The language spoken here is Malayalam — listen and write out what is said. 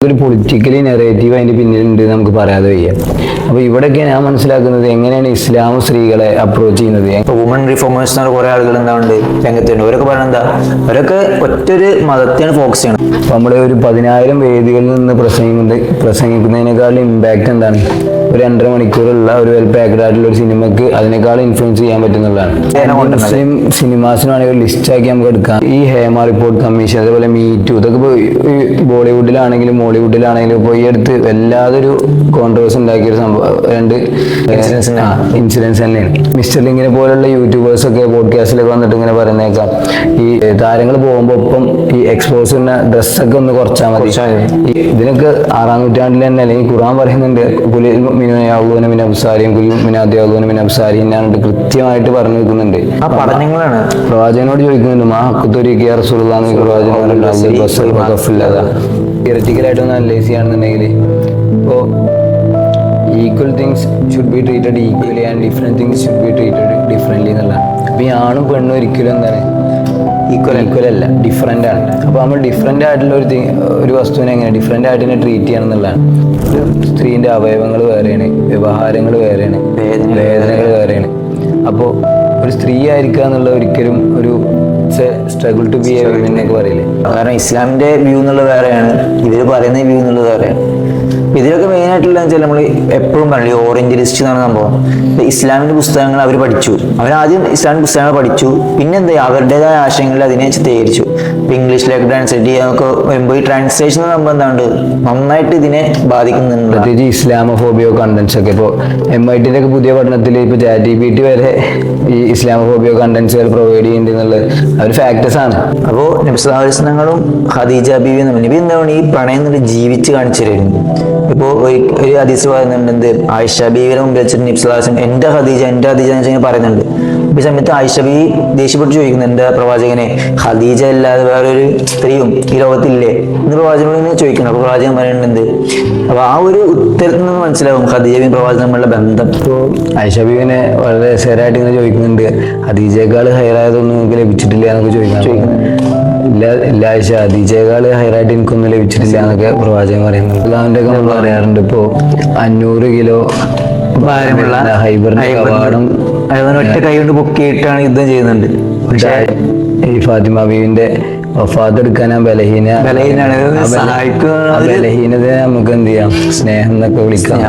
ഒരു പൊളിറ്റിക്കലി നെറേറ്റീവ് അതിന്റെ പിന്നിലുണ്ട് നമുക്ക് പറയാതെ വയ്യ. അപ്പൊ ഇവിടെയൊക്കെ ഞാൻ മനസ്സിലാക്കുന്നത് എങ്ങനെയാണ് ഇസ്ലാം സ്ത്രീകളെ അപ്രോച്ച് ചെയ്യുന്നത്. വുമൺ റിഫോമേഴ്സ് കുറെ ആളുകൾ എന്താണ്ട് രംഗത്തുണ്ട്. അവരൊക്കെ പറയുന്നത് എന്താ, അവരൊക്കെ ഒറ്റൊരു മതത്തെയാണ് ഫോക്കസ് ചെയ്യണം. അപ്പൊ നമ്മള് ഒരു 10,000 വേദികളിൽ നിന്ന് പ്രസംഗിക്കുന്നതിനേക്കാളും ഇമ്പാക്ട് എന്താണ്, ഒരു 2.5 മണിക്കൂറുള്ള ഒരു വെൽ പാക്ഡ് ആയിട്ടുള്ള ഒരു സിനിമക്ക് അതിനേക്കാളും ഇൻഫ്ലുവൻസ് ചെയ്യാൻ പറ്റുന്നതാണ്. മുസ്ലിം സിനിമാസിന് വേണമെങ്കിൽ ഒരു ലിസ്റ്റ് ആക്കി നമുക്ക് എടുക്കാം. ഈ ഹേമ റിപ്പോർട്ട് കമ്മീഷൻ, അതേപോലെ മീറ്റു, ഇതൊക്കെ ഇപ്പോൾ ബോളിവുഡിലാണെങ്കിലും മോളിവുഡിലാണെങ്കിലും ഇപ്പോൾ ഈ അടുത്ത് വല്ലാതൊരു കോൺട്രവേഴ്സി ഉണ്ടാക്കിയൊരു സംഭവം, 2 ഇൻസിഡൻസ് തന്നെയാണ്. മിസ്റ്റർ ലിങ്ങിനെ പോലുള്ള യൂട്യൂബേഴ്സ് ഒക്കെ പോഡ്കാസ്റ്റിലൊക്കെ വന്നിട്ട് ഇങ്ങനെ പറയുന്നേക്കാം, ഈ താരങ്ങൾ പോകുമ്പോൾ ഒപ്പം ഈ എക്സ്പോസ് ചെയ്യുന്ന ഡ്രസ്സൊക്കെ ഒന്ന് കുറച്ചാൽ മതി. ഇതിനൊക്കെ 6-ാം നൂറ്റാണ്ടിൽ തന്നെ അല്ലെങ്കിൽ ഖുർആൻ പറയുന്നുണ്ട്, കൃത്യമായിട്ട് പറഞ്ഞു വെക്കുന്നുണ്ട്. പ്രവാചകനോട് ചോദിക്കുന്നുണ്ട്, തിയററ്റിക്കലായിട്ടൊന്ന് അനലൈസ് ചെയ്യുകയാണെന്നുണ്ടെങ്കിൽ ഇപ്പോൾ equal things should be treated equally and different things should be treated differently എന്നുള്ളതാണ്. അപ്പോൾ ഈ ആണും പെണ്ണും ഒരിക്കലും എന്താണ് ഈക്വൽ അല്ല, ഡിഫറെൻ്റ് ആണ്. അപ്പോൾ നമ്മൾ ഡിഫറെൻ്റ് ആയിട്ടുള്ള ഒരു വസ്തുവിനെ എങ്ങനെ ഡിഫറെൻ്റ് ആയിട്ട് തന്നെ ട്രീറ്റ് ചെയ്യണം എന്നുള്ളതാണ്. ഒരു സ്ത്രീൻ്റെ അവയവങ്ങൾ വേറെയാണ്, വ്യവഹാരങ്ങൾ വേറെയാണ്, വേദനകൾ വേറെയാണ്. അപ്പോൾ ഒരു സ്ത്രീ ആയിരിക്കുക എന്നുള്ള ഒരിക്കലും ഒരു struggle to be a women എന്നൊക്കെ പറയില്ലേ. കാരണം ഇസ്ലാമിന്റെ വ്യൂ എന്നുള്ളത് വേറെയാണ്, ഇവർ പറയുന്ന വ്യൂ എന്നുള്ളത് വേറെയാണ്. ഇതിലൊക്കെ മെയിൻ ആയിട്ടുള്ള വെച്ചാൽ നമ്മൾ എപ്പോഴും പറയില്ല, ഓറിയന്റലിസ്റ്റ് എന്നാണ് സംഭവം. ഇസ്ലാമിന്റെ പുസ്തകങ്ങൾ അവർ പഠിച്ചു, അവരാദ്യം ഇസ്ലാമിക് പുസ്തകങ്ങൾ പഠിച്ചു, പിന്നെ എന്താ അവരുടേതായ ആശയങ്ങളിൽ അതിനെ ചിത്രീകരിച്ചു. ഇപ്പൊ ഇംഗ്ലീഷിലേക്ക് ട്രാൻസ്ലേറ്റ് ചെയ്യാനൊക്കെ വരുമ്പോൾ ഈ ട്രാൻസ്ലേഷൻ സംഭവം എന്താണ്ട് നന്നായിട്ട് ഇതിനെ ബാധിക്കുന്നുണ്ട്. പ്രത്യേകിച്ച് ഇസ്ലാമോഫോബിയോ കണ്ടന്റ്സ് ഒക്കെ ഇപ്പോൾ MIT ഒക്കെ പുതിയ പഠനത്തിൽ ഇപ്പോൾ ChatGPT വരെ ഈ ഇസ്ലാമോഫോബിയോ കണ്ടന്റ്സുകൾ പ്രൊവൈഡ് ചെയ്യുന്നുണ്ട് എന്നുള്ളത് അവർ ഫാക്ടേഴ്സ് ആണ്. അപ്പോൾ നബി സല്ലല്ലാഹു അലൈഹി വസല്ലം ഖദീജ ബീവി എന്ന് നബി എന്താണ് ഈ പ്രണയം എന്നിട്ട് ജീവിച്ച് കാണിച്ചു തരുന്നു. ഇപ്പോൾ ഒരു ഹദീസ് പറയുന്നുണ്ട്, എന്ത് ആയിഷ ബീവിയുടെ മുമ്പിൽ വെച്ചിട്ട് നബി സല്ലല്ലാഹു അലൈഹി വസല്ലം എന്റെ ഖദീജ എന്ന് പറയുന്നുണ്ട്. ഈ സമയത്ത് ആയിഷ ബീവി ദേഷ്യപ്പെട്ട് ചോദിക്കുന്നു, എന്റെ പ്രവാചകനെ ഖദീജ അല്ലാതെ വേറൊരു സ്ത്രീയും ഈ ലോകത്തില്ലേ എന്ന് പ്രവാചകനോട് ഇങ്ങനെ ചോദിക്കുന്നു. അപ്പൊ പ്രവാചകൻ പറയുന്നുണ്ട്. അപ്പൊ ആ ഒരു ഉത്തരത്തിൽ നിന്ന് മനസ്സിലാവും ഖദീജയും പ്രവാചകനും തമ്മിലുള്ള ബന്ധം. ഇപ്പോൾ ആയിഷ ബീവിനെ വളരെ സേരായിട്ട് ഇങ്ങനെ ചോദിക്കുന്നുണ്ട്, ഖദീജയേക്കാൾ ഹൈറായതൊന്നും നിങ്ങൾക്ക് ലഭിച്ചിട്ടില്ല എന്നൊക്കെ ചോദിക്കുന്നുണ്ട്. ഇല്ല ആയിഷ, ഖദീജയേക്കാൾ ഹൈറായിട്ട് എനിക്കൊന്നും ലഭിച്ചിട്ടില്ല എന്നൊക്കെ പ്രവാചകൻ പറയുന്നുണ്ട്. അള്ളാഹുവിന്റെ ഒക്കെ നമ്മൾ പറയാറുണ്ട്, ഇപ്പോൾ 500 കിലോ ഭാരമുള്ള ഹൈബറിന്റെ കവാടം ഒറ്റ കൈ കൊണ്ട് പൊക്കിയിട്ടാണ് യുദ്ധം ചെയ്യുന്നുണ്ട്. പക്ഷേ ഈ ഫാത്തിമ ബീവിന്റെ വഫാത്ത് എടുക്കാൻ ബലഹീനത നമുക്ക് എന്ത് ചെയ്യാം, സ്നേഹം എന്നൊക്കെ വിളിക്കാം.